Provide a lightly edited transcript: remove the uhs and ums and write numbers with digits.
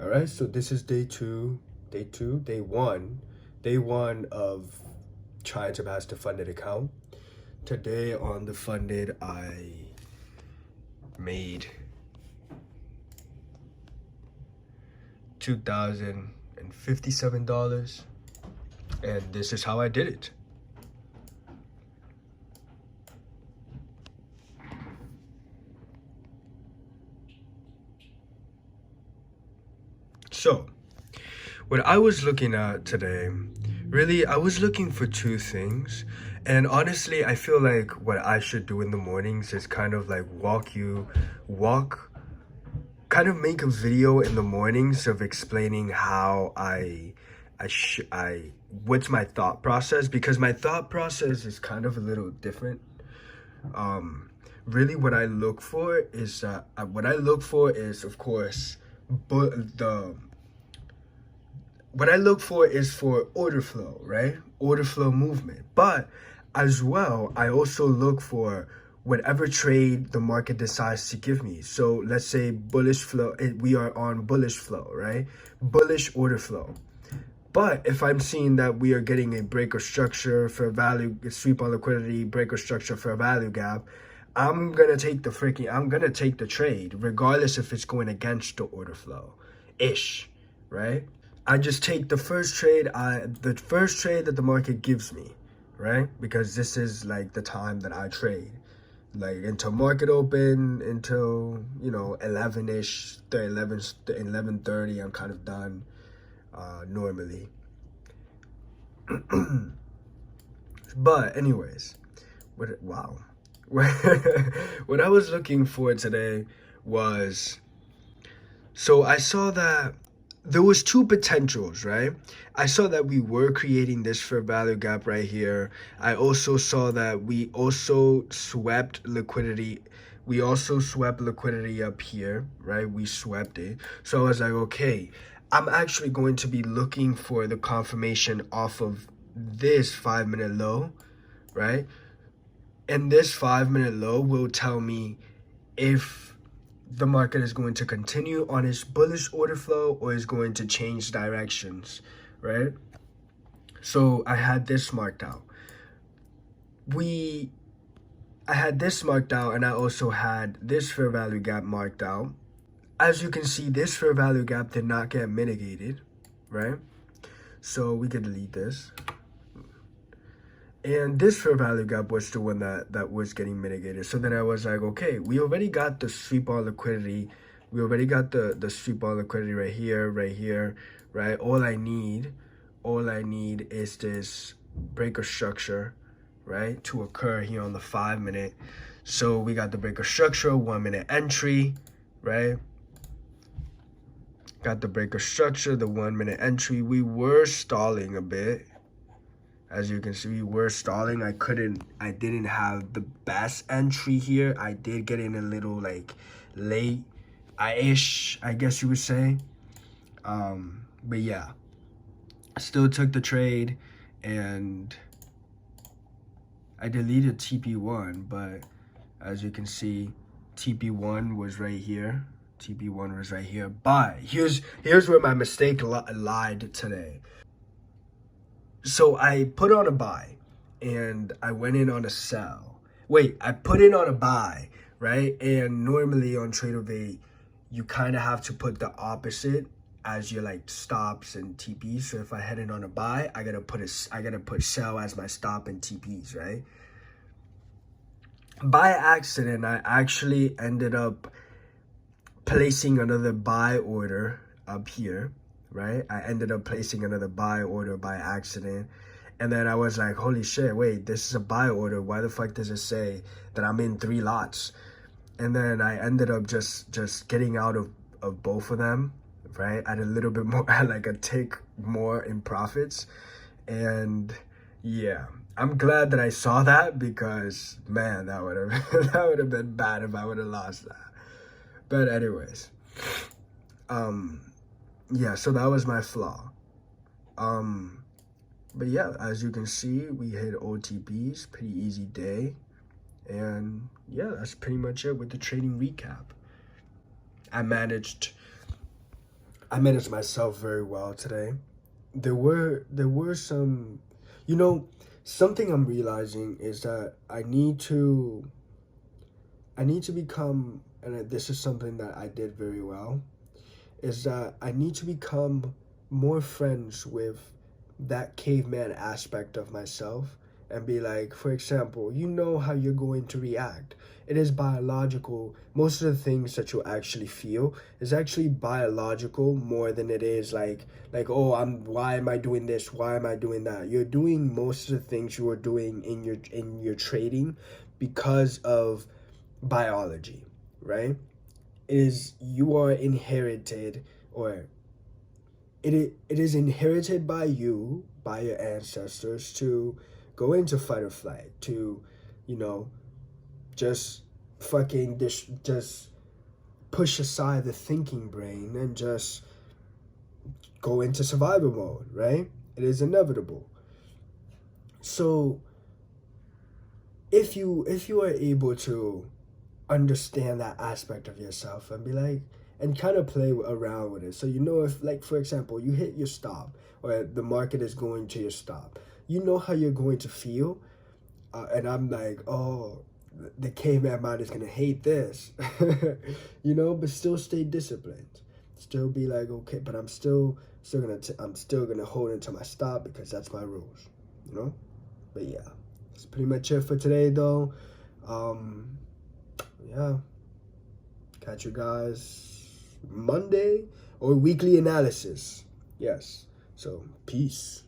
All right, so this is day one of trying to pass the funded account. Today on the funded, I made $2,057, and this is how I did it. So, what I was looking at today, really, I was looking for two things. And honestly, I feel like what I should do in the mornings is kind of like kind of make a video in the mornings of explaining how what's my thought process, because my thought process is kind of a little different. Really, what I look for is, of course, but what I look for is for order flow, right? Order flow movement. But as well, I also look for whatever trade the market decides to give me. So let's say bullish flow, we are on bullish flow, right? Bullish order flow. But if I'm seeing that we are getting a breaker structure, fair value, sweep on liquidity, breaker structure, fair value gap, I'm gonna take the trade, regardless if it's going against the order flow, right? I just take the first trade that the market gives me, right? Because this is like the time that I trade, like until market open, until 11ish, 11:30. I'm kind of done normally. But anyways, wow. What I was looking for today was, so I saw that there was two potentials, right? I saw that we were creating this fair value gap right here. I also saw that we also swept liquidity. We also swept liquidity up here, right? We swept it. So I was like, okay, I'm actually going to be looking for the confirmation off of this 5-minute low, right? And this 5-minute low will tell me if the market is going to continue on its bullish order flow or is going to change directions, right? So I had this marked out. I had this marked out, and I also had this fair value gap marked out. As you can see, this fair value gap did not get mitigated, right? So we could delete this. And this fair value gap was the one that was getting mitigated. So then I was like, okay, we already got the sweep on liquidity. We already got the sweep on liquidity right here, right? All I need is this breaker structure, right, to occur here on the 5-minute. So we got the breaker structure, 1-minute entry, right? Got the breaker structure, the 1-minute entry. We were stalling a bit. As you can see, we were stalling. I didn't have the best entry here. I did get in a little like late-ish, I guess you would say. But yeah, I still took the trade, and I deleted TP1, but as you can see, TP1 was right here. TP1 was right here. But here's where my mistake lied today. So I put on a buy, and I went in on a sell. Wait, I put in on a buy, right? And normally on Tradeovate, you kind of have to put the opposite as your like stops and TPs. So if I head in on a buy, I gotta put sell as my stop and TPs, right? By accident, I actually ended up placing another buy order up here, right? I ended up placing another buy order by accident. And then I was like, holy shit, wait, this is a buy order. Why the fuck does it say that I'm in 3 lots? And then I ended up just getting out of both of them, right? At a little bit more, like a tick more in profits. And yeah, I'm glad that I saw that, because man, that would have that would have been bad if I would have lost that. But anyways, yeah, so that was my flaw. But yeah, as you can see, we hit OTPs, pretty easy day. And yeah, that's pretty much it with the trading recap. I managed I managed myself very well today. There were some, you know, something I'm realizing is that I need to become, and this is something that I did very well, is that I need to become more friends with that caveman aspect of myself and be like, for example, you know how you're going to react. It is biological. Most of the things that you actually feel is actually biological more than it is like oh, why am I doing this? Why am I doing that? You're doing most of the things you are doing in your trading because of biology, right? Is you are inherited, or it is inherited by you, by your ancestors, to go into fight or flight, to, you know, just just push aside the thinking brain and just go into survival mode, right? It is inevitable. So if you are able to understand that aspect of yourself and be like, and kind of play around with it, so you know, if, like, for example, you hit your stop, or the market is going to your stop, you know how you're going to feel. And I'm like, oh, the caveman mind is gonna hate this. You know, but still stay disciplined, still be like, okay, but I'm still gonna hold into my stop because that's my rules, you know. But yeah, that's pretty much it for today, though. um yeah, catch you guys Monday, or weekly analysis. Yes. So peace.